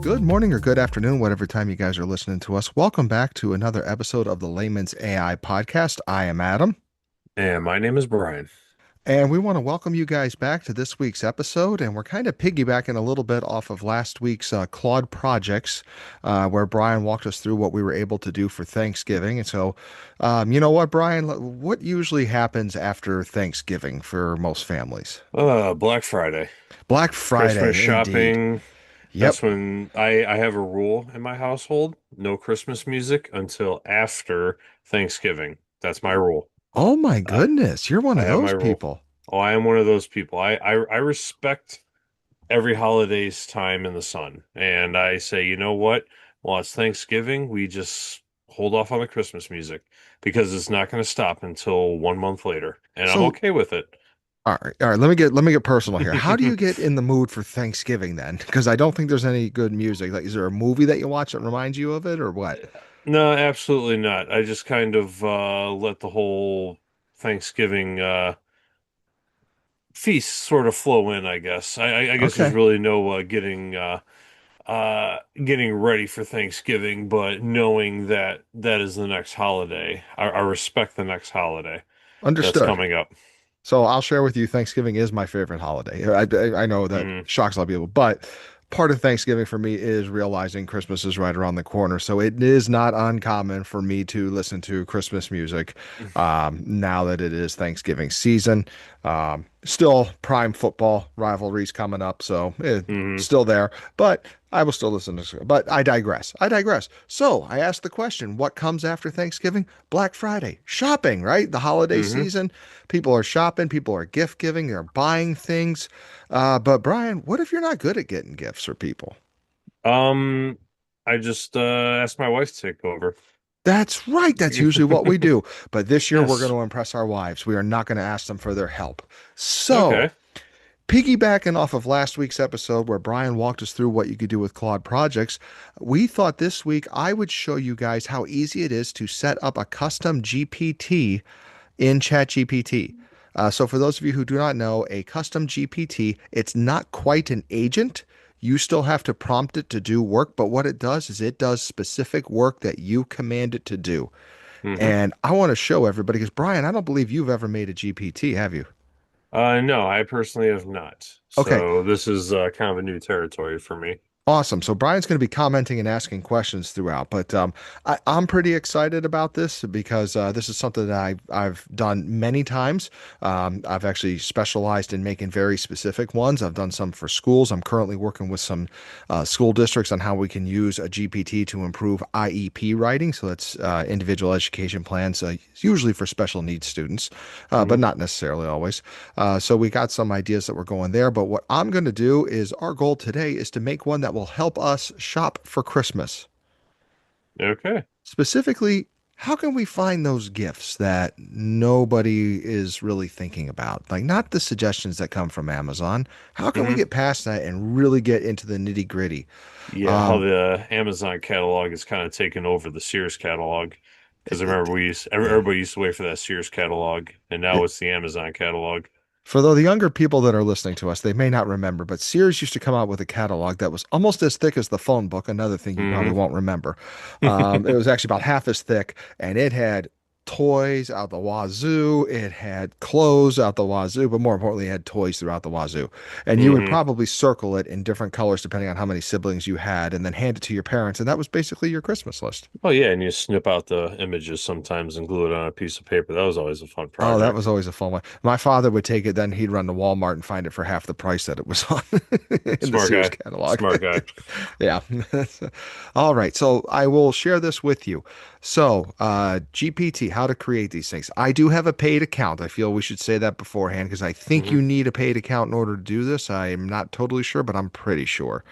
Good morning or good afternoon, whatever time you guys are listening to us. Welcome back to another episode of the Layman's AI podcast. I am Adam, And my name is Brian. and we want to welcome you guys back to this week's episode. And we're kind of piggybacking a little bit off of last week's Claude projects, where Brian walked us through what we were able to do for Thanksgiving. And so, you know what, Brian, what usually happens after Thanksgiving for most families? Black Friday, Black Christmas Friday, indeed. shopping. Yep. That's when I have a rule in my household, no Christmas music until after Thanksgiving. That's my rule. Oh my I goodness, you're one I of have my those rule. people. Oh, I am one of those people. I respect every holiday's time in the sun. And I say, you know what? While it's Thanksgiving, we just hold off on the Christmas music because it's not going to stop until 1 month later. And I'm So okay with it. all right. Let me get personal here. How do you get in the mood for Thanksgiving then? Because I don't think there's any good music. Like, is there a movie that you watch that reminds you of it, or what? No, absolutely not. I just kind of let the whole Thanksgiving feast sort of flow in, I guess. I guess there's Okay, really no getting ready for Thanksgiving, but knowing that that is the next holiday. I respect the next holiday that's understood. coming up. So I'll share with you, Thanksgiving is my favorite holiday. I know that Mm, shocks a lot of people, but part of Thanksgiving for me is realizing Christmas is right around the corner. So it is not uncommon for me to listen to Christmas music now that it is Thanksgiving season. Still prime football rivalries coming up, so hmm still there, but I will still listen to. But I digress. I digress. So I asked the question: what comes after Thanksgiving? Black Friday, shopping, right? The holiday hmm season. People are shopping, people are gift giving, they're buying things. But Brian, what if you're not good at getting gifts for people? Um, I just asked my wife to take over. That's right. That's usually what we do. But this year we're going Yes. to impress our wives. We are not going to ask them for their help. So, Okay. piggybacking off of last week's episode where Brian walked us through what you could do with Claude projects, we thought this week I would show you guys how easy it is to set up a custom GPT in ChatGPT. So, for those of you who do not know, a custom GPT, it's not quite an agent. You still have to prompt it to do work, but what it does is it does specific work that you command it to do. hmm And I want to show everybody because, Brian, I don't believe you've ever made a GPT, have you? No, I personally have not. Okay, So this is kind of a new territory for me. awesome. So Brian's going to be commenting and asking questions throughout, but I'm pretty excited about this because this is something that I've done many times. I've actually specialized in making very specific ones. I've done some for schools. I'm currently working with some school districts on how we can use a GPT to improve IEP writing. So that's individual education plans, usually for special needs students, but hmm not necessarily always. So we got some ideas that we're going there. But what I'm going to do is our goal today is to make one that will help us shop for Christmas. Okay. Specifically, how can we find those gifts that nobody is really thinking about? Like, not the suggestions that come from Amazon. How can we hmm get past that and really get into the nitty gritty? Yeah, how Um, the Amazon catalog is kind of taken over the Sears catalog. Because I remember yeah. everybody used to wait for that Sears catalog, and now it's the Amazon catalog. For though the younger people that are listening to us, they may not remember, but Sears used to come out with a catalog that was almost as thick as the phone book. Another thing you probably hmm won't remember. It was actually about half as thick, and it had toys out the wazoo. It had clothes out the wazoo, but more importantly, it had toys throughout the wazoo. And you would hmm probably circle it in different colors depending on how many siblings you had, and then hand it to your parents, and that was basically your Christmas list. Oh yeah, and you snip out the images sometimes and glue it on a piece of paper. That was always a fun Oh, that project. was always a fun one. My father would take it, then he'd run to Walmart and find it for half the price that it was on in the Smart Sears guy. catalog. Smart guy. Yeah. All right. So I will share this with you. So, GPT, how to create these things. I do have a paid account. I feel we should say that beforehand because I think hmm you need a paid account in order to do this. I am not totally sure, but I'm pretty sure.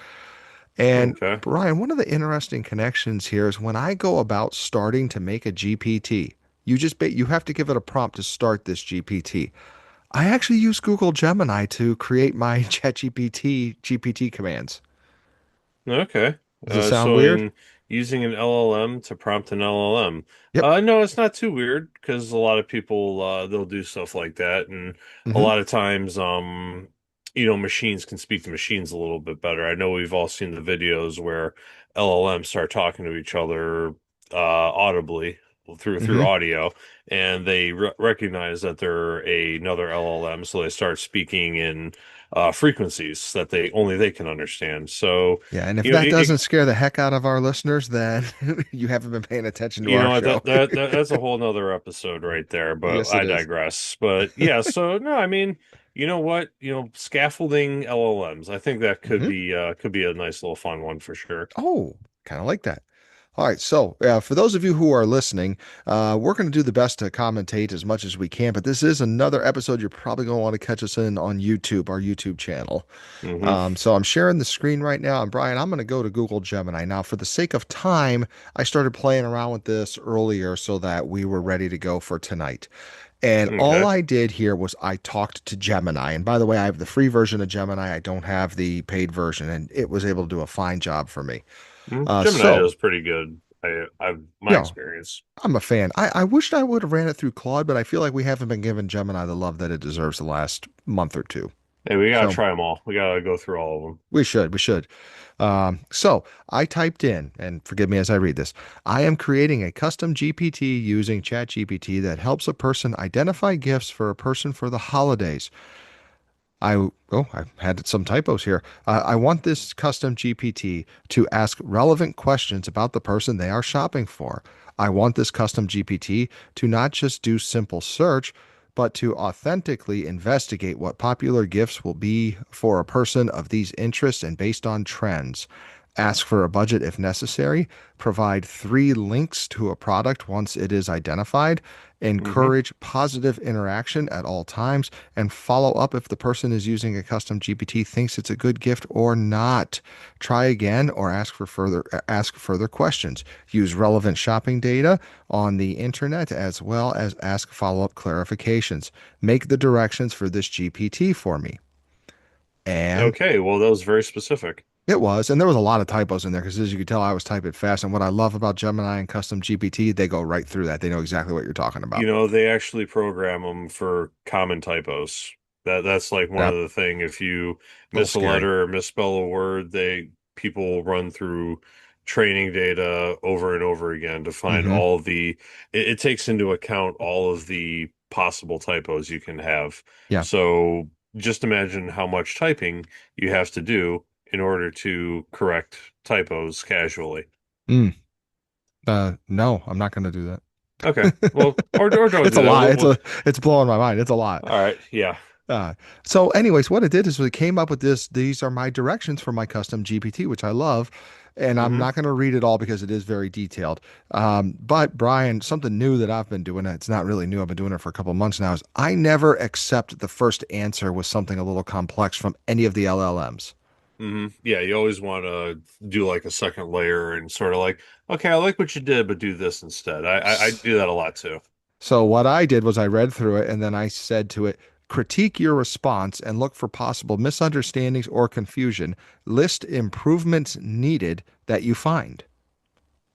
And Okay. Brian, one of the interesting connections here is when I go about starting to make a GPT, you have to give it a prompt to start this GPT. I actually use Google Gemini to create my ChatGPT GPT commands. Okay. Does it sound So weird? in using an LLM to prompt an LLM. Yep. No, it's not too weird because a lot of people they'll do stuff like that, and a hmm lot of times machines can speak to machines a little bit better. I know we've all seen the videos where LLMs start talking to each other audibly through Hmm. audio, and they recognize that they're another LLM, so they start speaking in frequencies that they can understand. So, Yeah, and if you know, that doesn't scare the heck out of our listeners, then you haven't been paying attention to you our know what, show. that's a whole nother episode right there, but Yes, it I is. digress. But yeah, so no, I mean, you know what? Scaffolding LLMs. I think that Hmm. could be a nice little fun one for sure. Oh, kind of like that. All right, so for those of you who are listening, we're going to do the best to commentate as much as we can, but this is another episode you're probably going to want to catch us in on YouTube, our YouTube channel. Hmm. So I'm sharing the screen right now, and Brian, I'm going to go to Google Gemini. Now, for the sake of time, I started playing around with this earlier so that we were ready to go for tonight. And all Okay. I did here was I talked to Gemini. And by the way, I have the free version of Gemini. I don't have the paid version, and it was able to do a fine job for me. Gemini So, does pretty good. I've you my know, experience. I'm a fan. I wished I would have ran it through Claude, but I feel like we haven't been giving Gemini the love that it deserves the last month or two. Hey, we gotta So try them all. We gotta go through all of them. we should. So I typed in, and forgive me as I read this, I am creating a custom GPT using ChatGPT that helps a person identify gifts for a person for the holidays. I had some typos here. I want this custom GPT to ask relevant questions about the person they are shopping for. I want this custom GPT to not just do simple search, but to authentically investigate what popular gifts will be for a person of these interests and based on trends. Ask for a budget if necessary. Provide 3 links to a product once it is identified. Hmm. Encourage positive interaction at all times and follow up if the person is using a custom GPT thinks it's a good gift or not. Try again or ask further questions. Use relevant shopping data on the internet as well as ask follow-up clarifications. Make the directions for this GPT for me. And Okay, well, that was very specific. it was, and there was a lot of typos in there because as you could tell, I was typing fast. And what I love about Gemini and custom GPT, they go right through that. They know exactly what you're talking about. They actually program them for common typos. That's like one of Yep, the thing. If you a little miss a scary. letter or misspell a word, they people run through training data over and over again to find Hmm. all it takes into account all of the possible typos you can have. Yeah. So just imagine how much typing you have to do in order to correct typos casually. Mm. No, I'm not going to do that. Okay. Well, or don't It's do a that. lot. We'll, we'll, It's blowing my mind. It's a lot. all right. Yeah. So, anyways, what it did is we came up with this. These are my directions for my custom GPT, which I love. And I'm Hmm. not going to read it all because it is very detailed. But Brian, something new that I've been doing, it's not really new. I've been doing it for a couple of months now, is I never accept the first answer with something a little complex from any of the LLMs. Yeah, you always want to do like a second layer and sort of like, okay, I like what you did, but do this instead. I do that a lot too. So what I did was I read through it and then I said to it, critique your response and look for possible misunderstandings or confusion. List improvements needed that you find.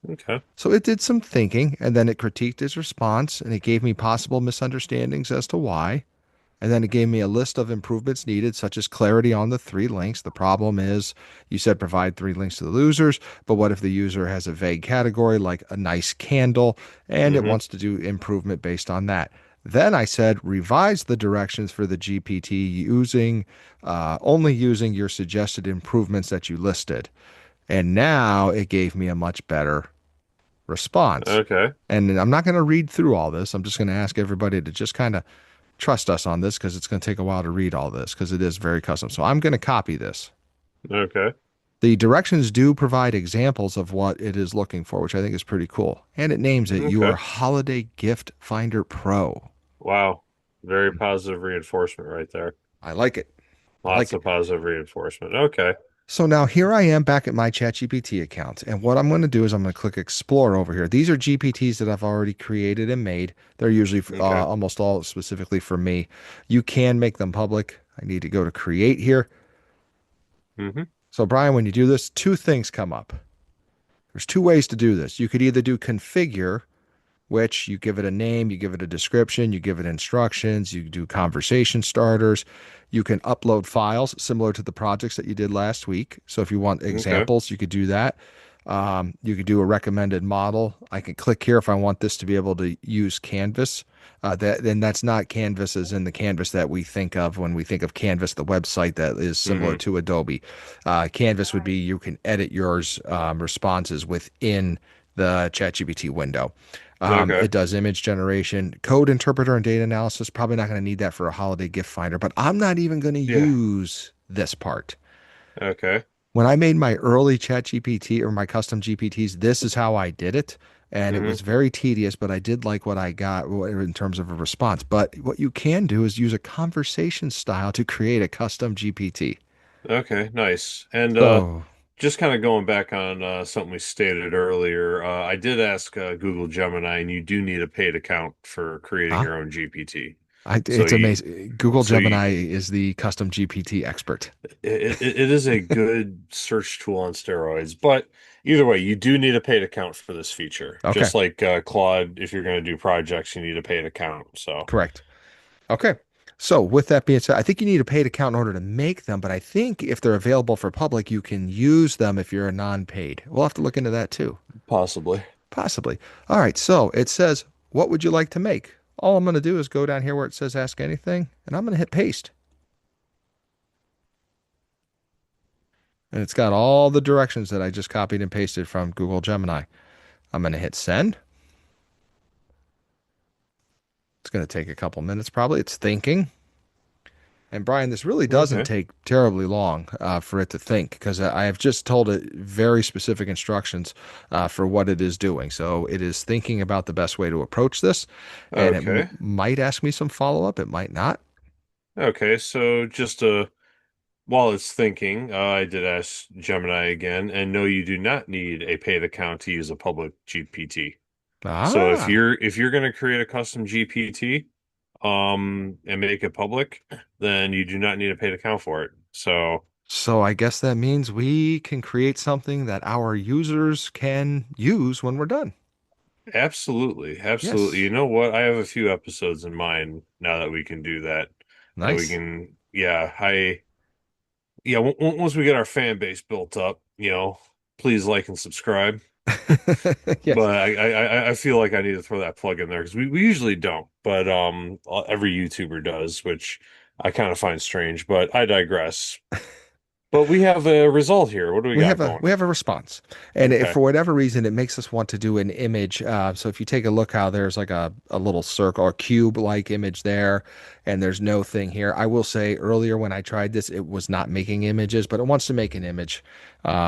Okay. So it did some thinking and then it critiqued his response and it gave me possible misunderstandings as to why. And then it gave me a list of improvements needed, such as clarity on the 3 links. The problem is you said provide 3 links to the users, but what if the user has a vague category like a nice candle and it Hmm. wants to do improvement based on that? Then I said revise the directions for the GPT using only using your suggested improvements that you listed. And now it gave me a much better response. Okay. And I'm not going to read through all this. I'm just going to ask everybody to just kind of trust us on this because it's going to take a while to read all this because it is very custom. So I'm going to copy this. Okay. The directions do provide examples of what it is looking for, which I think is pretty cool. And it names it Okay. your Holiday Gift Finder Pro. Wow. Very positive reinforcement right there. I like it. I Lots like it. of positive reinforcement. Okay. So now here I am back at my ChatGPT account. And what I'm going to do is I'm going to click Explore over here. These are GPTs that I've already created and made. They're usually Okay. almost all specifically for me. You can make them public. I need to go to Create here. Hmm. So, Brian, when you do this, 2 things come up. There's 2 ways to do this. You could either do configure which you give it a name, you give it a description, you give it instructions, you do conversation starters. You can upload files similar to the projects that you did last week. So if you want Okay. examples, you could do that. You could do a recommended model. I can click here if I want this to be able to use Canvas. Then that's not Canvas as in the Canvas that we think of when we think of Canvas, the website that is similar Hmm. to Adobe. Canvas would be you can edit yours responses within the ChatGPT window. Okay. It does image generation, code interpreter, and data analysis. Probably not going to need that for a holiday gift finder, but I'm not even going to Yeah. use this part. Okay. When I made my early ChatGPT or my custom GPTs, this is how I did it. And it was Hmm. very tedious, but I did like what I got in terms of a response. But what you can do is use a conversation style to create a custom GPT. Okay. Nice. And So, just kind of going back on something we stated earlier, I did ask Google Gemini, and you do need a paid account for creating huh? your own GPT. So It's you, amazing. Google so you, Gemini is the custom GPT expert. it is a good search tool on steroids. But either way, you do need a paid account for this feature. Okay, Just like Claude, if you're going to do projects, you need a paid account. So correct. Okay. So, with that being said, I think you need a paid account in order to make them, but I think if they're available for public, you can use them if you're a non-paid. We'll have to look into that too. possibly. Possibly. All right. So it says, what would you like to make? All I'm going to do is go down here where it says ask anything, and I'm going to hit paste. And it's got all the directions that I just copied and pasted from Google Gemini. I'm going to hit send. It's going to take a couple minutes probably. It's thinking. And Brian, this really doesn't Okay. take terribly long for it to think because I have just told it very specific instructions for what it is doing. So it is thinking about the best way to approach this, and it Okay. might ask me some follow up. It might not. Okay. So just while it's thinking, I did ask Gemini again, and no, you do not need a paid account to use a public GPT. So Ah, if you're going to create a custom GPT, and make it public, then you do not need a paid account for it. So so I guess that means we can create something that our users can use when we're done. absolutely, absolutely. Yes. You know what? I have a few episodes in mind now that we can do that. That we Nice. can, yeah, yeah. Once we get our fan base built up, please like and subscribe. Yes. But I feel like I need to throw that plug in there because we usually don't, but every YouTuber does, which I kind of find strange. But I digress. But we have a result here. What do we got going? We have a response, and if Okay. for whatever reason it makes us want to do an image. So if you take a look how there's like a little circle or cube like image there, and there's no thing here. I will say earlier when I tried this, it was not making images, but it wants to make an image.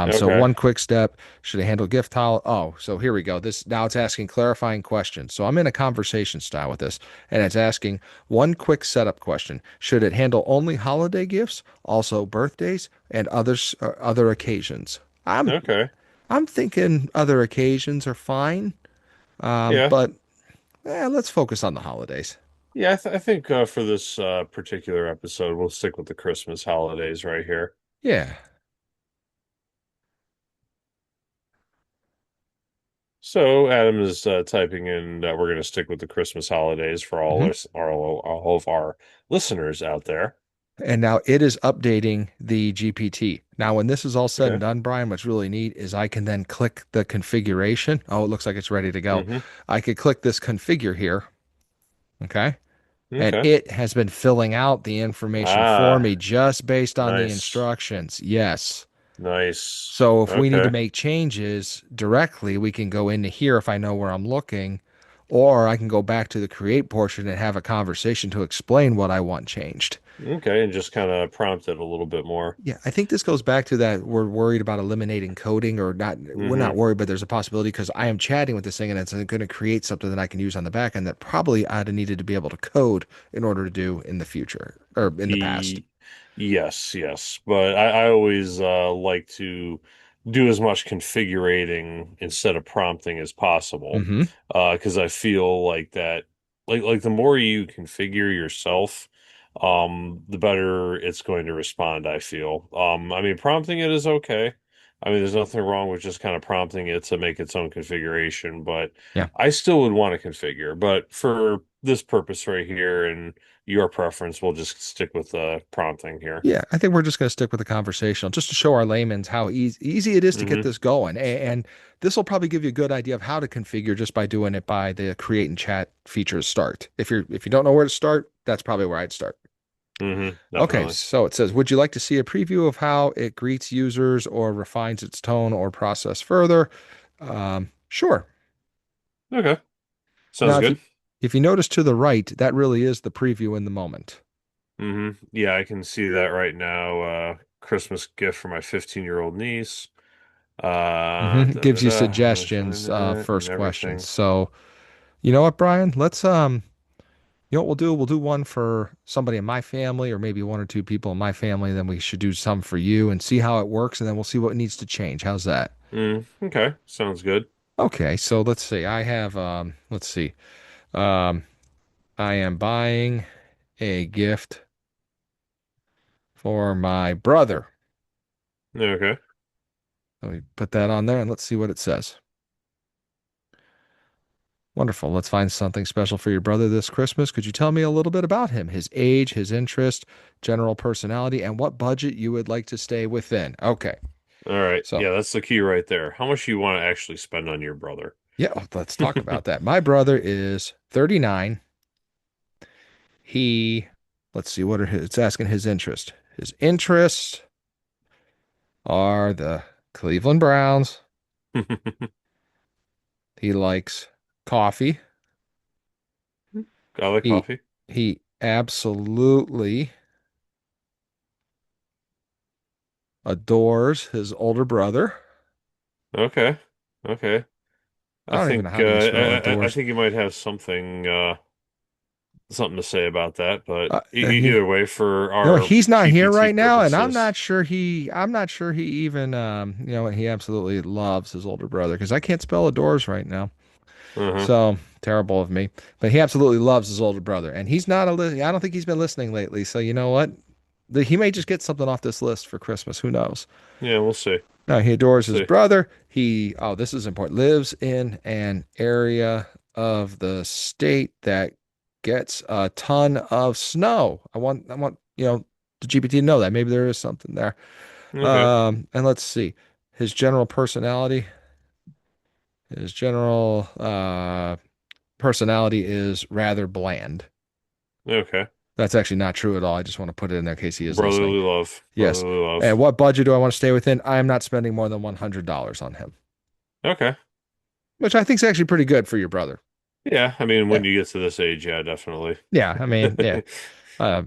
So Okay. one quick step: should I handle gift tile? Oh, so here we go. This now it's asking clarifying questions. So I'm in a conversation style with this, and it's asking one quick setup question: should it handle only holiday gifts, also birthdays, and other occasions? I'm Okay. I'm thinking other occasions are fine, Yeah. but let's focus on the holidays. Yeah, I think for this particular episode, we'll stick with the Christmas holidays right here. Yeah. So Adam is typing in that we're going to stick with the Christmas holidays for hmm all of our listeners out there. And now it is updating the GPT. Now, when this is all said and Okay. done, Brian, what's really neat is I can then click the configuration. Oh, it looks like it's ready to go. Hmm. I could click this configure here. Okay. And Okay. it has been filling out the information for Ah, me just based on the nice. instructions. Yes. Nice. So if we need to Okay. make changes directly, we can go into here if I know where I'm looking, or I can go back to the create portion and have a conversation to explain what I want changed. Okay, and just kind of prompt it a little bit more. Yeah, I think this goes back to that we're worried about eliminating coding or not. We're Hmm. not worried, but there's a possibility because I am chatting with this thing and it's going to create something that I can use on the back end that probably I'd have needed to be able to code in order to do in the future or in the past. E yes, yes. But I always like to do as much configurating instead of prompting as possible. hmm Because I feel like that like the more you configure yourself, the better it's going to respond, I feel. I mean prompting it is okay, I mean, there's nothing wrong with just kind of prompting it to make its own configuration, but Yeah. I still would want to configure. But for this purpose right here and your preference, we'll just stick with prompting here. Yeah, I think we're just going to stick with the conversational just to show our layman's how easy it is to get Hmm. this going. And this will probably give you a good idea of how to configure just by doing it by the create and chat features start. If you don't know where to start, that's probably where I'd start. Okay, Definitely. so it says, would you like to see a preview of how it greets users or refines its tone or process further? Sure. Okay. Now, Sounds good. if you notice to the right, that really is the preview in the moment. Yeah, I can see that right now. Christmas gift for my 15-year-old niece. Gives you I'm gonna find suggestions, it and first questions. everything. So, you know what, Brian? Let's you know what we'll do? We'll do one for somebody in my family or maybe one or two people in my family. Then we should do some for you and see how it works, and then we'll see what needs to change. How's that? Okay. Sounds good. Okay, so let's see. I have let's see. Um, I am buying a gift for my brother. Okay. Let me put that on there and let's see what it says. Wonderful. Let's find something special for your brother this Christmas. Could you tell me a little bit about him, his age, his interest, general personality, and what budget you would like to stay within? Okay. All right. So, Yeah, that's the key right there. How much do you want to actually spend on your brother? yeah, let's talk about that. My brother is 39. He, let's see, what are his, it's asking his interest. His interests are the Cleveland Browns. He likes coffee. I like He coffee. he absolutely adores his older brother. Okay. Okay. I I don't even know think how do you spell I adores. think you might have something to say about that, but You either way, for know, our he's not here GPT right now, and purposes. I'm not sure he even you know, he absolutely loves his older brother because I can't spell adores right now. Uh-huh. So terrible of me. But he absolutely loves his older brother, and he's not a I don't think he's been listening lately. So you know what? He may just get something off this list for Christmas. Who knows? Yeah, we'll see. No, he We'll adores his see. brother. Oh, this is important. Lives in an area of the state that gets a ton of snow. I want, you know, the GPT to know that. Maybe there is something there. Okay. And let's see. His general personality, his general personality is rather bland. Okay. That's actually not true at all. I just want to put it in there in case he is listening. Brotherly love. Yes. Brotherly And love. what budget do I want to stay within? I am not spending more than $100 on him, Okay. which I think is actually pretty good for your brother. Yeah, I mean, Yeah. when you get to this age, yeah, definitely. Yeah. I mean, yeah.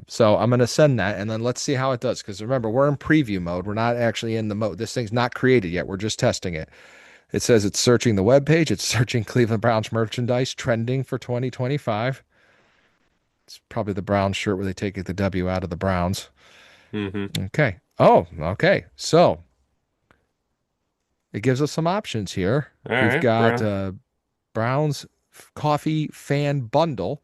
So I'm going to send that and then let's see how it does. Because remember, we're in preview mode. We're not actually in the mode. This thing's not created yet. We're just testing it. It says it's searching the web page. It's searching Cleveland Browns merchandise trending for 2025. It's probably the brown shirt where they take the W out of the Browns. Hmm. Okay. Oh, okay. So it gives us some options here. All We've right, got bro. Browns coffee fan bundle.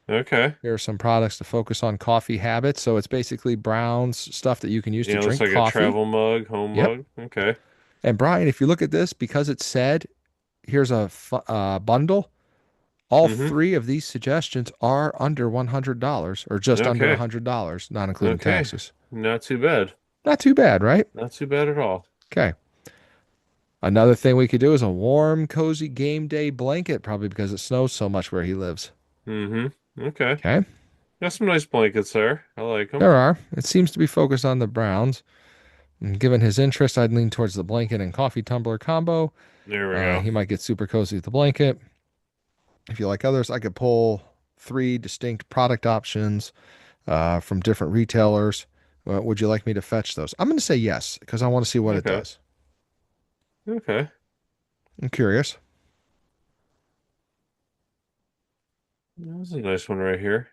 Okay. Here are some products to focus on coffee habits. So it's basically Brown's stuff that you can use to Yeah, looks drink like a coffee. travel mug, home Yep. mug. Okay. And Brian, if you look at this, because it said here's a bundle, all Hmm. three of these suggestions are under $100 or just under Okay. $100, not including Okay. taxes. Not too bad. Not too bad, right? Not too bad at all. Okay. Another thing we could do is a warm, cozy game day blanket, probably because it snows so much where he lives. Okay. Okay. Got some nice blankets there. I like them. There are. It seems to be focused on the Browns. And given his interest, I'd lean towards the blanket and coffee tumbler combo. There we go. He might get super cozy with the blanket. If you like others, I could pull three distinct product options from different retailers. Would you like me to fetch those? I'm going to say yes because I want to see what it Okay. does. Okay. I'm curious. That's a nice one right here.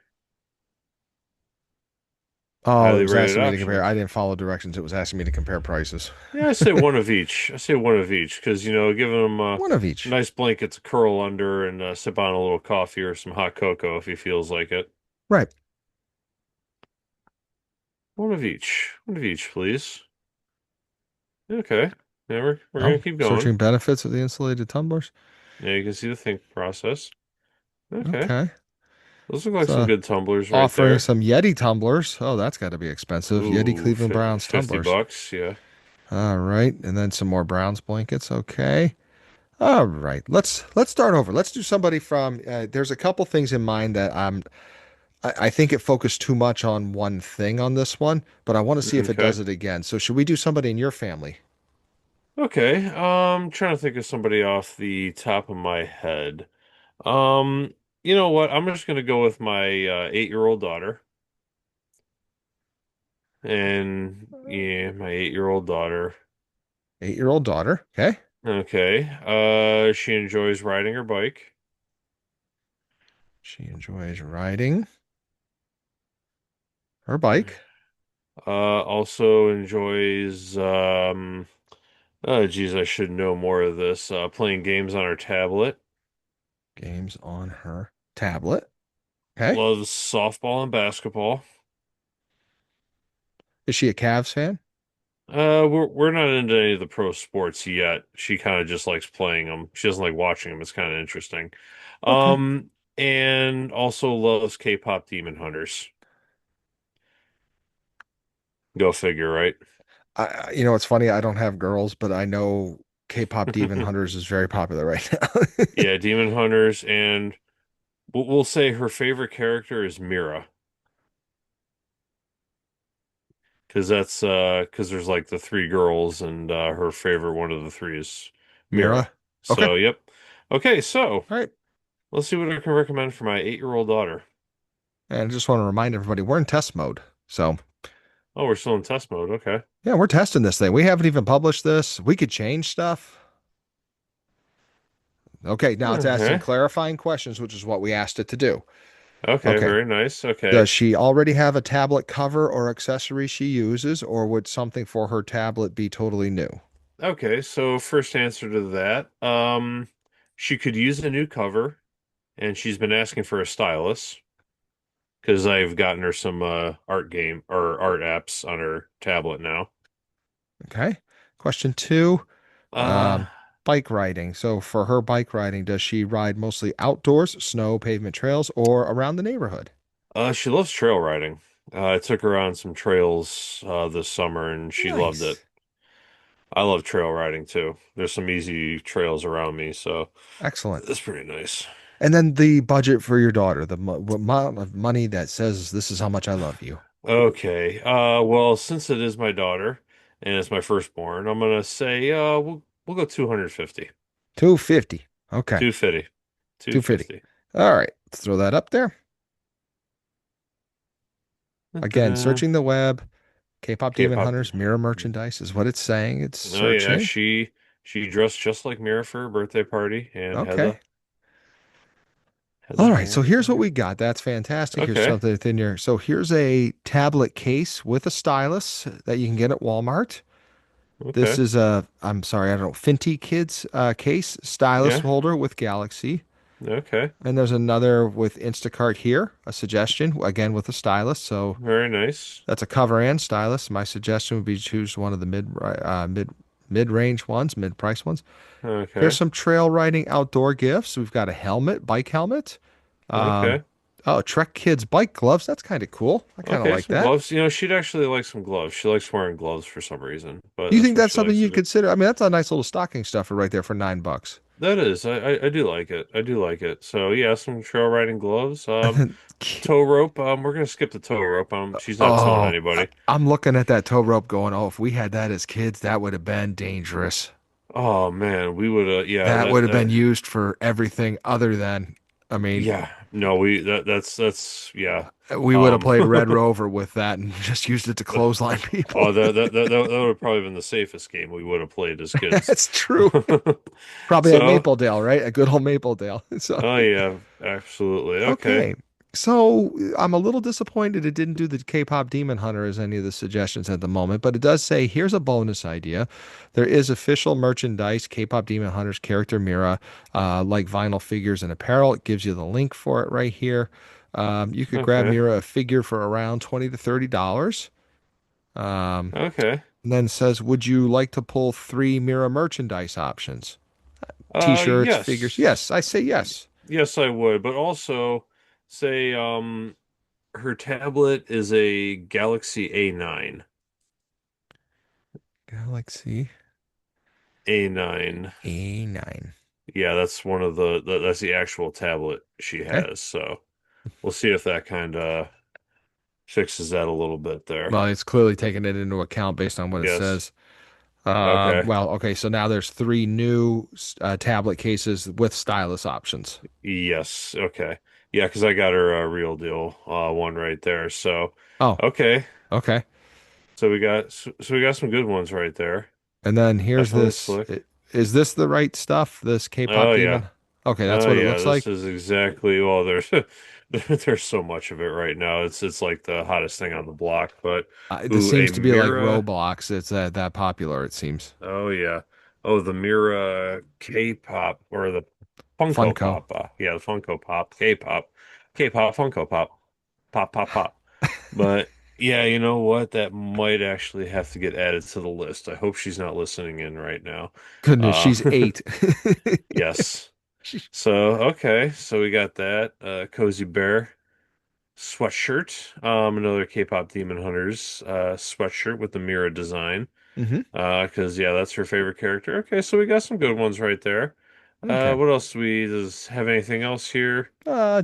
Oh, it Highly was rated asking me to compare. I options. didn't follow directions. It was asking me to compare prices. Yeah, I say one of each. I say one of each because, giving him a One of each. nice blanket to curl under and sip on a little coffee or some hot cocoa if he feels like it. Right. One of each. One of each, please. Okay. Yeah, we're gonna Oh, keep going. searching benefits of the insulated tumblers. Yeah, you can see the think process. Okay. Okay. Those look like some So good tumblers right offering there. some Yeti tumblers. Oh, that's got to be expensive. Yeti Ooh, Cleveland Browns 50 tumblers. bucks. Yeah. All right, and then some more Browns blankets. Okay. All right. Let's start over. Let's do somebody from. There's a couple things in mind that I think it focused too much on one thing on this one, but I want to see if it Okay. does it again. So should we do somebody in your family? Okay. Trying to think of somebody off the top of my head. You know what? I'm just gonna go with my 8-year-old daughter. And yeah, my 8-year-old daughter. 8-year-old daughter. Okay. Okay. She enjoys riding her bike. She enjoys riding her bike. Also enjoys oh geez, I should know more of this. Playing games on her tablet. Games on her tablet. Okay. Loves softball and basketball. Is she a Cavs fan? We're not into any of the pro sports yet. She kind of just likes playing them. She doesn't like watching them. It's kind of interesting. Okay. Um, and also loves K-pop Demon Hunters. Go figure, right? It's funny. I don't have girls, but I know K-pop Demon Hunters is very popular right now. Yeah, Demon Hunters, and we'll say her favorite character is Mira, because there's like the three girls, and her favorite one of the three is Mira. Mira. Okay. So, yep. Okay, so All right. let's see what I can recommend for my 8-year-old daughter. And I just want to remind everybody we're in test mode. So, Oh, we're still in test mode. Okay. yeah, we're testing this thing. We haven't even published this. We could change stuff. Okay, now it's asking Okay. clarifying questions, which is what we asked it to do. Okay, Okay. very nice. Does Okay. she already have a tablet cover or accessory she uses, or would something for her tablet be totally new? Okay, so first answer to that. She could use a new cover, and she's been asking for a stylus because I've gotten her some art game or art apps on her tablet now. Okay. Question two, Uh, um, bike riding. So for her bike riding, does she ride mostly outdoors, snow, pavement trails, or around the neighborhood? she loves trail riding. I took her on some trails this summer, and she loved it. Nice. I love trail riding too. There's some easy trails around me, so Excellent. it's pretty nice. And then the budget for your daughter, the amount of money that says this is how much I love you. Okay. Well, since it is my daughter and it's my firstborn, I'm gonna say we'll go 250. 250. Okay. 250. 250. 250. All right. Let's throw that up there. Again, Da-da. searching the web. K-pop Demon K-pop. Hunters mirror merchandise is what it's saying. It's Oh yeah, searching. she dressed just like Mira for her birthday party and Okay. had the All right. hair So and here's what everything. we got. That's fantastic. Here's Okay. something within your. So here's a tablet case with a stylus that you can get at Walmart. This Okay. is a, I'm sorry, I don't know, Finty Kids case stylus Yeah. holder with Galaxy. Okay. And there's another with Instacart here, a suggestion, again with a stylus. So Very nice. that's a cover and stylus. My suggestion would be choose one of the mid-range ones, mid-price ones. Here's Okay. some trail riding outdoor gifts. We've got a helmet, bike helmet. Um, Okay. oh, Trek Kids bike gloves. That's kind of cool. I kind of Okay, like some that. gloves. She'd actually like some gloves. She likes wearing gloves for some reason, but Do you that's think what that's she something likes to you'd do. consider? I mean, that's a nice little stocking stuffer right there for $9. That is, I do like it. I do like it. So yeah, some trail riding gloves. And then, Tow rope. We're gonna skip the tow rope. She's not towing oh, anybody. I'm looking at that tow rope going, oh, if we had that as kids, that would have been dangerous. Oh man, we would. Yeah, That would have been that. used for everything other than, I mean, Yeah, no, that's yeah. we would have Um, played Red Rover with that and just used it to clothesline people. oh, that would have probably been the safest game we would have played as kids. That's true. Probably at So, Mapledale, right? A good old Mapledale. So, oh yeah, absolutely. Okay, okay. So I'm a little disappointed it didn't do the K-pop Demon Hunter as any of the suggestions at the moment, but it does say here's a bonus idea. There is official merchandise, K-pop Demon Hunters character Mira, like vinyl figures and apparel. It gives you the link for it right here. You could grab okay, Mira a figure for around $20 to $30. Um, okay. And then says, would you like to pull three mirror merchandise options? T-shirts, figures. Yes. Yes, I say yes. Yes, I would. But also say her tablet is a Galaxy A9. Galaxy A9. A9. Yeah, that's one of that's the actual tablet she Okay. has. So we'll see if that kind of fixes that a little bit there. Well, it's clearly taking it into account based on what it Yes. says. Okay. Well, okay, so now there's three new tablet cases with stylus options. Yes. Okay. Yeah, because I got her a real deal one right there. So Oh, okay. okay. So we got some good ones right there. And then here's Definitely this. slick. Is this the right stuff? This K-pop Oh yeah. demon? Okay, that's Oh what it yeah. looks This like. is exactly well. There's there's so much of it right now. It's like the hottest thing on the block. But This ooh, a seems to be like Mira. Roblox. It's that popular, it seems. Oh yeah. Oh, the Mira K-pop or the Funko Funko. Pop. Yeah, the Funko Pop K-pop. K-pop Funko Pop. Pop pop pop. But yeah, you know what? That might actually have to get added to the list. I hope she's not listening in right now. Goodness, Uh she's 8. yes. She- So okay, so we got that. Cozy Bear sweatshirt. Another K-pop Demon Hunters sweatshirt with the Mira design. Mhm. Because yeah, that's her favorite character. Okay, so we got some good ones right there. Okay. What else do we does have anything else here?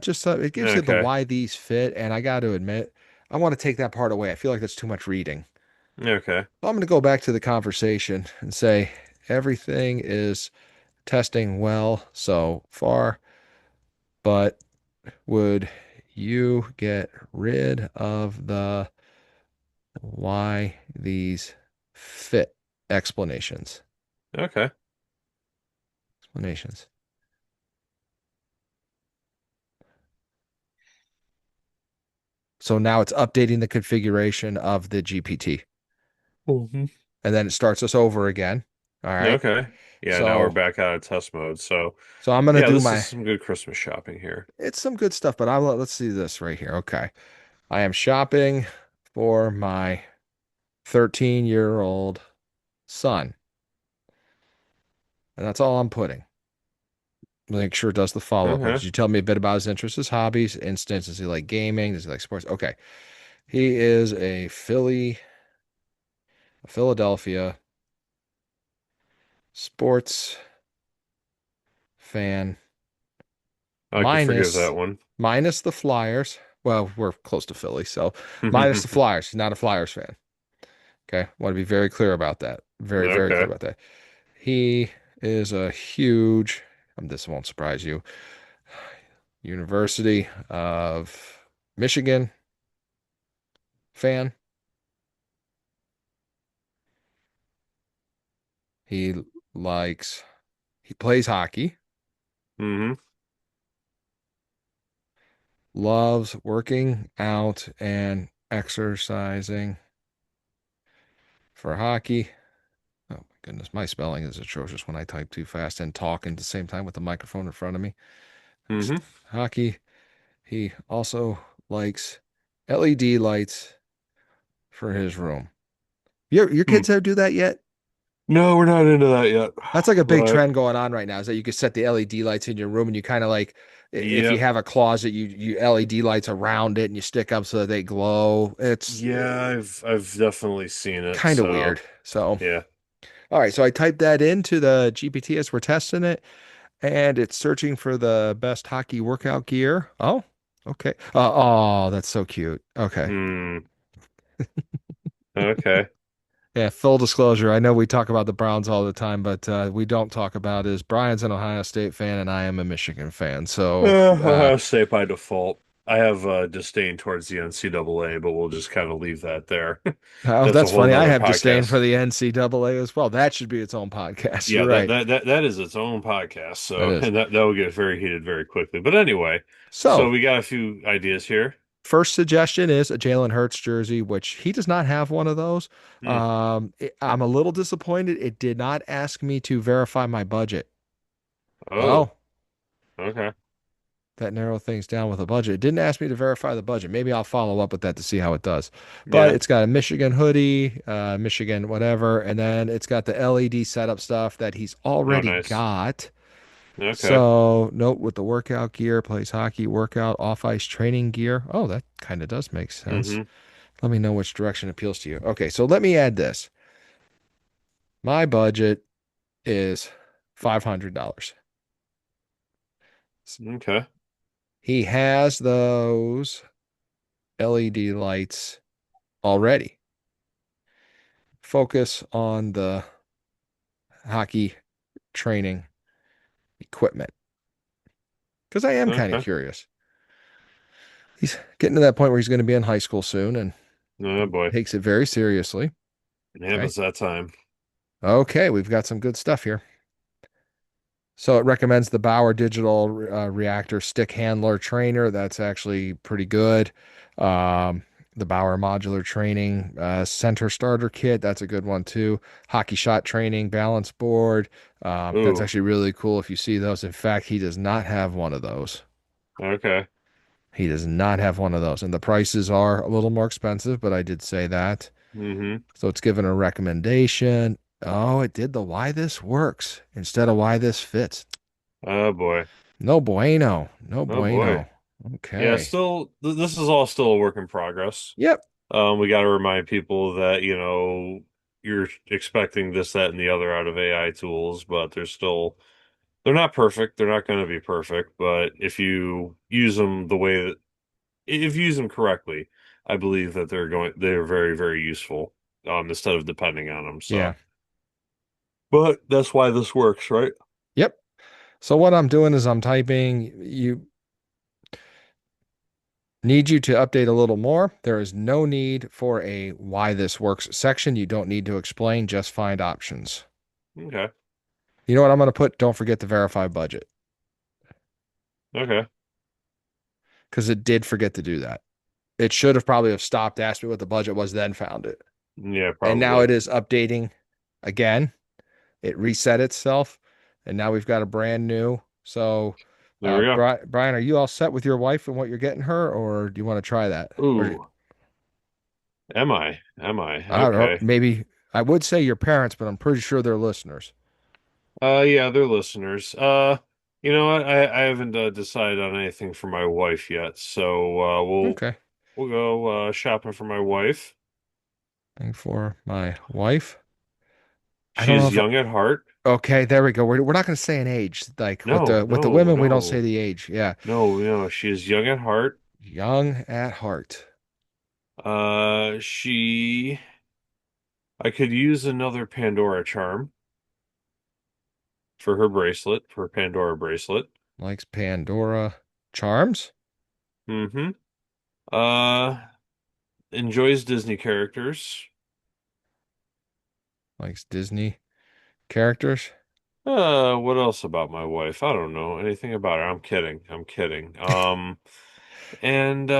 Just it gives you the Okay. why these fit, and I got to admit, I want to take that part away. I feel like that's too much reading. Okay. So I'm going to go back to the conversation and say everything is testing well so far, but would you get rid of the why these fit explanations? Okay. Explanations. So now it's updating the configuration of the GPT, Mhm. and then it starts us over again. All right. Okay. Yeah, now we're So back out of test mode. So so I'm gonna yeah, do this is my some good Christmas shopping here. it's some good stuff, but let's see this right here. Okay. I am shopping for my 13-year-old son. And that's all I'm putting. Make sure it does the follow-up. Could Okay. you tell me a bit about his interests, his hobbies, instance? Does he like gaming? Does he like sports? Okay. He is a Philadelphia sports fan I could forgive minus that one. minus the Flyers. Well, we're close to Philly, so minus the Flyers. He's not a Flyers fan. Okay. Want to be very clear about that. Very, very clear Okay. about that. He is a huge, this won't surprise you, University of Michigan fan. He likes, he plays hockey, Hmm. loves working out and exercising for hockey. Oh my goodness, my spelling is atrocious when I type too fast and talk at the same time with the microphone in front of me. Hmm. Hockey. He also likes LED lights for his room. Your Hmm. kids ever do that yet? No, we're not into that yet. That's like a big But trend going on right now, is that you can set the LED lights in your room and you kind of like if you yep. have a closet, you LED lights around it and you stick up so that they glow. It's Yeah, I've definitely seen it. kind of So weird. So, yeah. all right, so I typed that into the GPT as we're testing it, and it's searching for the best hockey workout gear. Oh, okay. Oh, that's so cute. Okay. Hmm. Okay. Yeah, full disclosure, I know we talk about the Browns all the time, but we don't talk about is Brian's an Ohio State fan and I am a Michigan fan. So, Ohio State by default. I have disdain towards the NCAA, but we'll just kind of leave that there. oh, That's a that's whole funny. I nother have disdain for podcast. the NCAA as well. That should be its own podcast. Yeah, You're right. that is its own podcast. That So, is. and that will get very heated very quickly. But anyway, so So, we got a few ideas here. first suggestion is a Jalen Hurts jersey, which he does not have one of those. Hmm. I'm a little disappointed. It did not ask me to verify my budget. Oh, Well, okay. that narrow things down with a budget. It didn't ask me to verify the budget. Maybe I'll follow up with that to see how it does. But Yeah. it's got a Michigan hoodie, Michigan whatever, and then it's got the LED setup stuff that he's Oh, already nice. got. Okay. So, note with the workout gear, plays hockey, workout, off ice training gear. Oh, that kind of does make sense. Mm-hmm. Let me know which direction appeals to you. Okay, so let me add this. My budget is $500. Okay. He has those LED lights already. Focus on the hockey training equipment because I am kind of Okay. curious. He's getting to that point where he's going to be in high school soon and Oh boy. takes it very seriously. It Okay. happens that time. Okay, we've got some good stuff here. So it recommends the Bauer Digital Reactor Stick Handler Trainer. That's actually pretty good. The Bauer Modular Training Center Starter Kit. That's a good one too. Hockey Shot Training Balance Board. That's Ooh. actually really cool if you see those. In fact, he does not have one of those. Okay. He does not have one of those. And the prices are a little more expensive, but I did say that. Mm-hmm. So it's given a recommendation. Oh, it did the why this works instead of why this fits. Oh boy. No bueno. No Oh boy. bueno. Yeah, Okay. still this is all still a work in progress. Yep. We got to remind people that, you're expecting this, that, and the other out of AI tools, but they're not perfect. They're not going to be perfect, but if you use them if you use them correctly, I believe that they're very, very useful, instead of depending on them. Yeah. So, but that's why this works, right? Yep. So what I'm doing is I'm typing, you need you to update a little more. There is no need for a why this works section. You don't need to explain, just find options. Okay. You know what I'm going to put? Don't forget to verify budget Okay. because it did forget to do that. It should have probably have stopped, asked me what the budget was, then found it. Yeah, And now probably. it is updating again. It reset itself, and now we've got a brand new. So, There we go. Brian, are you all set with your wife and what you're getting her, or do you want to try that? Or Ooh, am I? Am I? I don't know, Okay. maybe I would say your parents, but I'm pretty sure they're listeners. Yeah, they're listeners. You know what? I haven't decided on anything for my wife yet, so Okay. we'll go shopping for my wife. Thing for my wife. I don't know She's if young at heart. okay, there we go. We're not going to say an age. Like No, with the no, women, we don't say no, the age. Yeah. no, no. She is young at heart. Young at heart. She. I could use another Pandora charm for her bracelet, for her Pandora bracelet. Likes Pandora charms. Mm-hmm. Uh, enjoys Disney characters. Likes Disney characters. What else about my wife? I don't know anything about her. I'm kidding. I'm kidding. And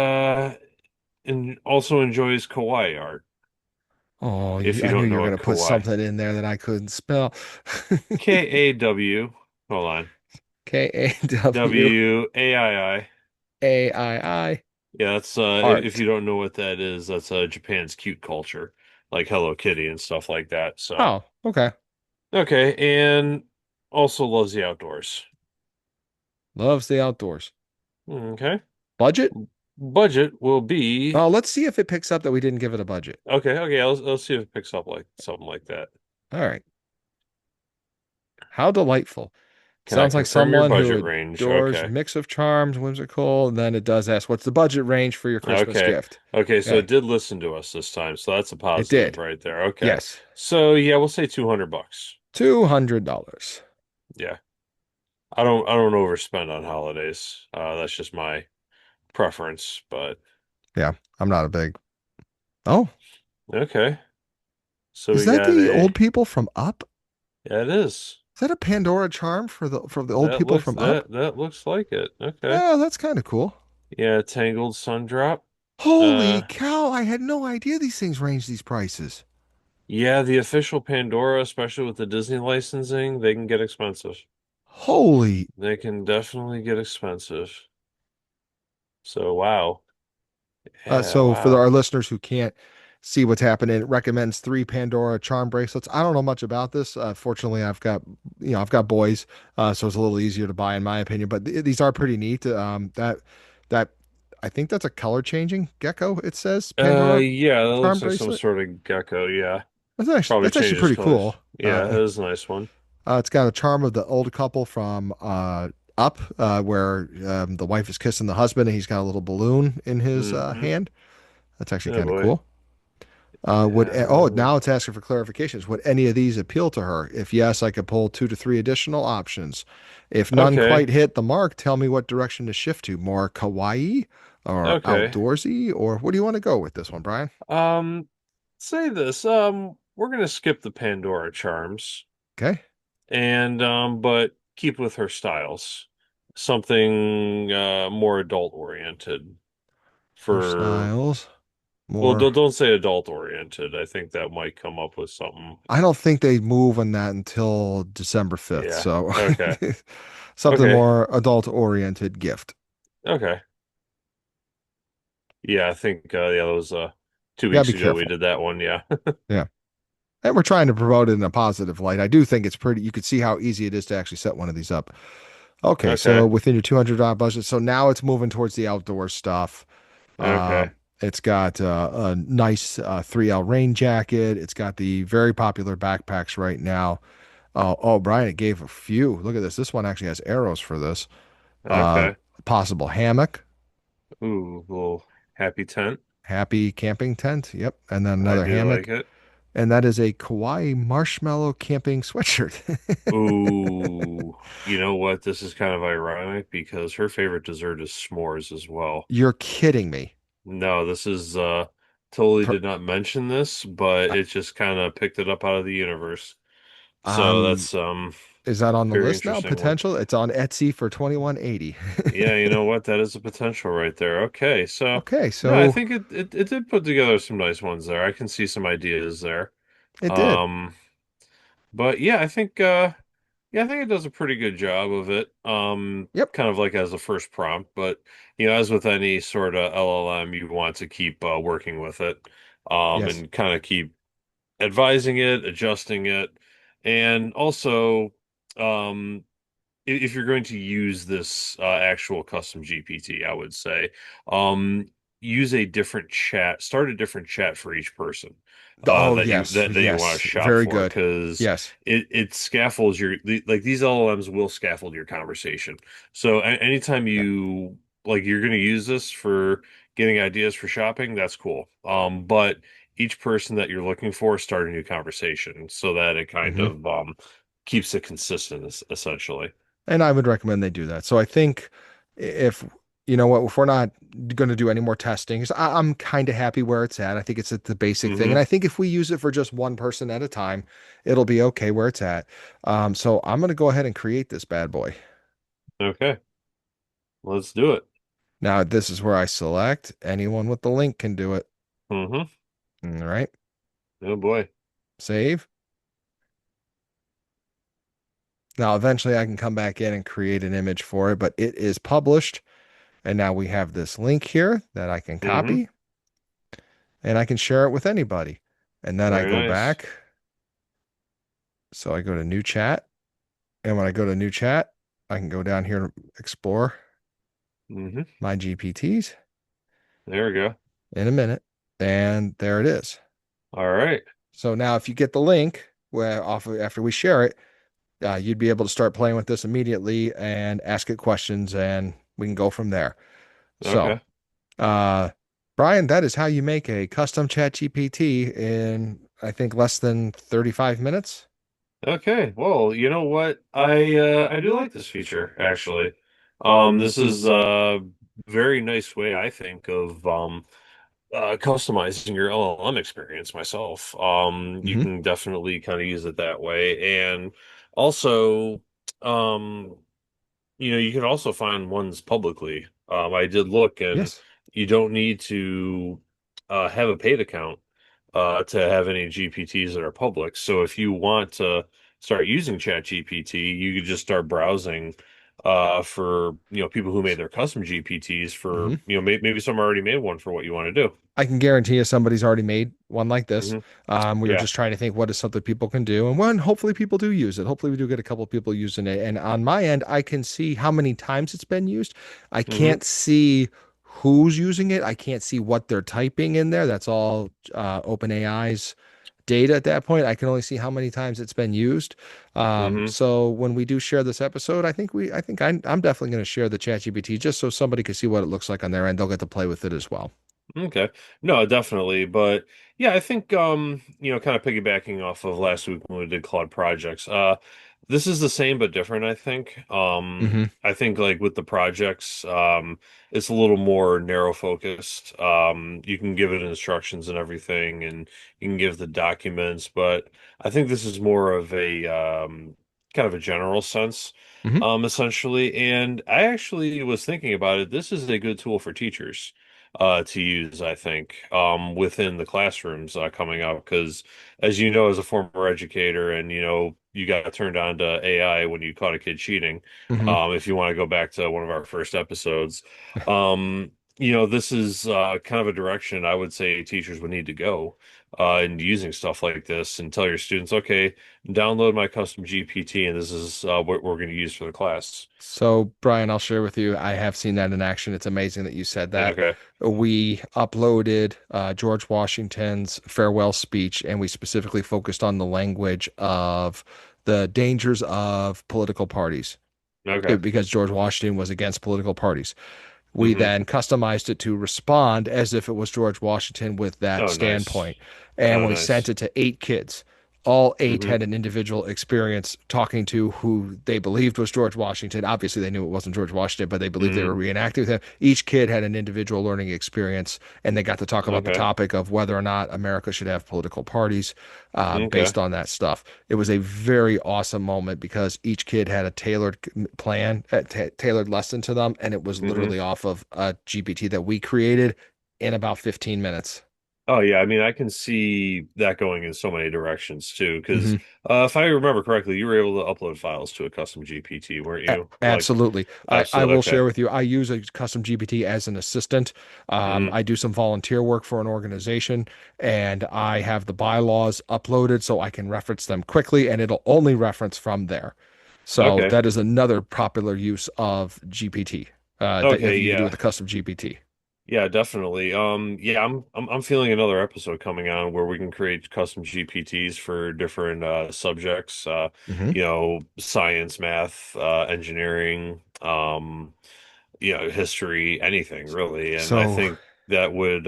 also enjoys kawaii art. Oh, If you I knew don't you know were going what to put kawaii, something in there that I couldn't spell. Kaw. Hold on. K-A-W-A-I-I Wai. Yeah, that's if art. you don't know what that is, that's Japan's cute culture, like Hello Kitty and stuff like that. So, Oh, okay. okay, and also loves the outdoors. Loves the outdoors. Okay. Budget? Budget will be Oh, let's see if it picks up that we didn't give it a budget. okay, okay, I'll see if it picks up like something like that. All right. How delightful. Can I Sounds like confirm your someone who budget range? adores Okay. mix of charms, whimsical, and then it does ask, what's the budget range for your Christmas Okay. gift? Okay, so Okay. it did listen to us this time, so that's a It positive did. right there. Okay. Yes. So yeah, we'll say $200. $200. Yeah. I don't overspend on holidays. That's just my preference, but Yeah, I'm not a big. Oh, okay. So is we that got the a old people from Up? yeah, it is. Is that a Pandora charm for the old That people looks from Up? that looks like it. Okay. Oh, that's kind of cool. Yeah, Tangled Sun Drop. Holy Uh cow, I had no idea these things range these prices. yeah, the official Pandora, especially with the Disney licensing, they can get expensive. Holy, They can definitely get expensive. So wow. Yeah, So for wow. our listeners who can't see what's happening, it recommends three Pandora charm bracelets. I don't know much about this. Fortunately, I've got boys, so it's a little easier to buy in my opinion. But these are pretty neat. That I think that's a color changing gecko. It says Pandora Yeah, that charm looks like some bracelet. sort of gecko. Yeah, probably That's actually changes pretty colors. cool. Yeah, that is a nice one. It's got a charm of the old couple from Up, where the wife is kissing the husband and he's got a little balloon in his Hmm. hand. That's actually Oh kind of boy. cool. Yeah. Now it's asking for clarifications. Would any of these appeal to her? If yes, I could pull two to three additional options. If none quite Okay. hit the mark, tell me what direction to shift to. More kawaii or Okay. outdoorsy, or what do you want to go with this one, Brian? Um, say this. We're gonna skip the Pandora charms Okay. and but keep with her styles. Something more adult oriented Her for styles, well, more. don't say adult oriented. I think that might come up with something. I don't think they move on that until December 5th. Yeah. So Okay. something Okay. more adult oriented gift. Okay. Yeah, I think yeah, that was 2 weeks Gotta be ago we careful. did that one. Yeah. Yeah. And we're trying to promote it in a positive light. I do think it's pretty, you could see how easy it is to actually set one of these up. Okay, so Okay. within your $200 budget. So now it's moving towards the outdoor stuff. Uh, Okay. it's got a nice 3L rain jacket. It's got the very popular backpacks right now. Brian, it gave a few. Look at this. This one actually has arrows for this. Uh, Okay. Possible hammock, Ooh, little happy tent. happy camping tent. Yep. And then I another do like hammock. it. And that is a Kauai marshmallow camping sweatshirt. Ooh, you know what? This is kind of ironic because her favorite dessert is s'mores as well. You're kidding me. No, this is totally Per- did not mention this, but uh, it just kind of picked it up out of the universe. So Um, that's is that on the very list now? interesting one. Potential? It's on Etsy for 21.80. Yeah, you know what? That is a potential right there. Okay, so Okay, no, I so think it did put together some nice ones there. I can see some ideas there. it did. Um, but yeah, I think it does a pretty good job of it. Yep. Kind of like as a first prompt, but as with any sort of LLM, you want to keep working with it, Yes. and kind of keep advising it, adjusting it, and also, um, if you're going to use this actual custom GPT, I would say, um, use a different chat, start a different chat for each person Oh, that you yes. that you want to Yes. shop Very for, good. because Yes. it scaffolds like these LLMs will scaffold your conversation. So anytime Yeah. you're going to use this for getting ideas for shopping, that's cool. But each person that you're looking for, start a new conversation so that it kind hmm of keeps it consistent, essentially. And I would recommend they do that. So I think if, you know what, if we're not going to do any more testing, 'cause I'm kind of happy where it's at. I think it's at the basic thing. And Hmm. I think if we use it for just one person at a time, it'll be okay where it's at. So I'm going to go ahead and create this bad boy. Okay, let's do it. Now, this is where I select anyone with the link can do it. Hmm. All right. Oh boy. Save. Now, eventually I can come back in and create an image for it, but it is published. And now we have this link here that I can Hmm. copy and I can share it with anybody. And then I Very go nice. back. So I go to new chat. And when I go to new chat, I can go down here and explore Hmm. my GPTs There we go. in a minute. And there it is. All right. So now if you get the link where after we share it, you'd be able to start playing with this immediately and ask it questions, and we can go from there. So, Okay. uh, Brian, that is how you make a custom chat GPT in, I think, less than 35 minutes. Okay. Well, you know what? I do like this feature actually. This is a very nice way, I think, of customizing your LLM experience myself. You hmm can definitely kind of use it that way. And also, um, you can also find ones publicly. I did look, and Yes. you don't need to have a paid account to have any GPTs that are public. So if you want to start using ChatGPT, you could just start browsing for people who made their custom GPTs for Hmm. maybe some already made one for what you want to do. I can guarantee you somebody's already made one like this. Hmm. We were Yeah. just trying to think what is something people can do, and one, hopefully people do use it. Hopefully we do get a couple of people using it. And on my end, I can see how many times it's been used. I Hmm. can't see who's using it. I can't see what they're typing in there. That's all OpenAI's data at that point. I can only see how many times it's been used. Hmm. So when we do share this episode, I think I'm definitely going to share the ChatGPT just so somebody can see what it looks like on their end. They'll get to play with it as well. Okay. No, definitely. But yeah, I think kind of piggybacking off of last week when we did Claude projects, this is the same but different, I think. Hmm. I think like with the projects, it's a little more narrow focused. You can give it instructions and everything and you can give the documents, but I think this is more of a kind of a general sense. Hmm. Essentially, and I actually was thinking about it. This is a good tool for teachers to use, I think, within the classrooms coming up. Because, as you know, as a former educator, and you got turned on to AI when you caught a kid cheating. Hmm. If you want to go back to one of our first episodes, this is kind of a direction I would say teachers would need to go in using stuff like this and tell your students, okay, download my custom GPT, and this is what we're going to use for the class. So, Brian, I'll share with you. I have seen that in action. It's amazing that you said that. Okay. We uploaded George Washington's farewell speech, and we specifically focused on the language of the dangers of political parties Okay. because George Washington was against political parties. We Hmm. then customized it to respond as if it was George Washington with that Oh, nice. standpoint. And Oh, we sent nice. it to 8 kids. All eight Hmm. had an individual experience talking to who they believed was George Washington. Obviously, they knew it wasn't George Washington, but they believed they Hmm. were reenacting with him. Each kid had an individual learning experience, and they got to talk about the Okay. topic of whether or not America should have political parties Okay. based on that stuff. It was a very awesome moment because each kid had a tailored plan, a tailored lesson to them, and it was Hmm. literally off of a GPT that we created in about 15 minutes. Oh, yeah. I mean, I can see that going in so many directions too. Because Hmm. if I remember correctly, you were able to upload files to a custom GPT, weren't you? Like, Absolutely. I absolutely. will Okay. share with you. I use a custom GPT as an assistant. Hmm. I do some volunteer work for an organization, and I have the bylaws uploaded so I can reference them quickly, and it'll only reference from there. So Okay. that is another popular use of GPT that Okay. you can do with Yeah. a custom GPT. Yeah, definitely. Yeah, I'm feeling another episode coming on where we can create custom GPTs for different subjects, Hmm. science, math, engineering, history, anything really. And I So think that would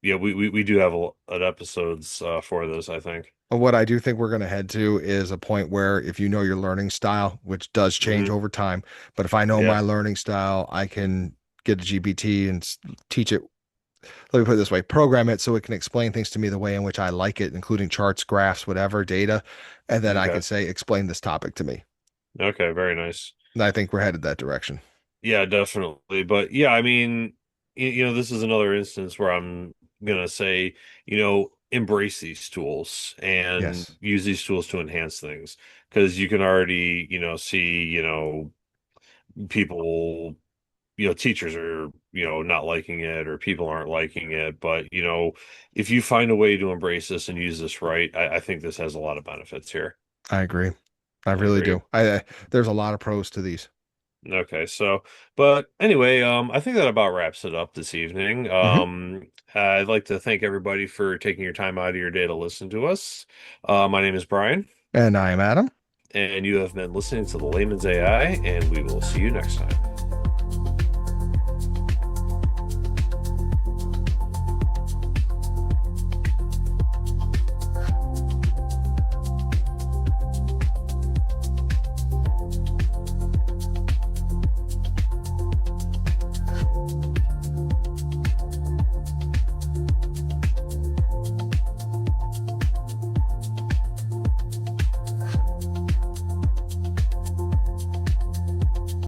yeah, we do have an episodes for this, I think. what I do think we're going to head to is a point where if you know your learning style, which does change Hmm. over time, but if I know Yeah. my learning style, I can get a GPT and teach it. Let me put it this way, program it so it can explain things to me the way in which I like it, including charts, graphs, whatever, data. And then I can Okay. say, explain this topic to me. Okay, very nice. And I think we're headed that direction. Yeah, definitely. But yeah, I mean, this is another instance where I'm gonna say, embrace these tools and Yes, use these tools to enhance things. Because you can already, see, people, teachers are, not liking it or people aren't liking it. But, if you find a way to embrace this and use this right, I think this has a lot of benefits here. I agree. I I really agree. do. There's a lot of pros to these. Okay, so, but anyway, I think that about wraps it up this evening. Hmm. I'd like to thank everybody for taking your time out of your day to listen to us. My name is Brian, And I am Adam. and you have been listening to the Layman's AI, and we will see you next time.